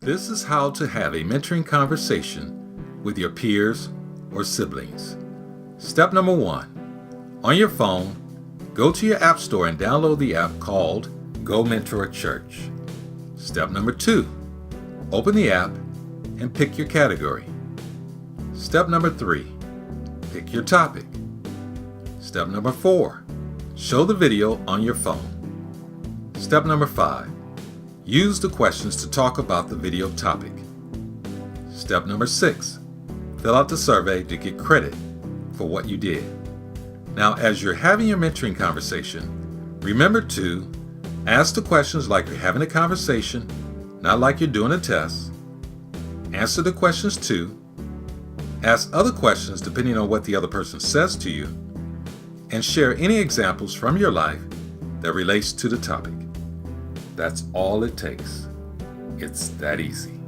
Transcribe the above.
This is how to have a mentoring conversation with your peers or siblings. Step number 1. On your phone, go to your app store and download the app called Go Mentor a Church. Step number 2. Open the app and pick your category. Step number 3. Pick your topic. Step number 4. Show the video on your phone. Step number 5. Use the questions to talk about the video topic. Step number 6. Fill out the survey to get credit for what you did. Now, as you're having your mentoring conversation, remember to ask the questions like you're having a conversation, not like you're doing a test. Answer the questions too. Ask other questions depending on what the other person says to you. And share any examples from your life that relates to the topic. That's all it takes. It's that easy.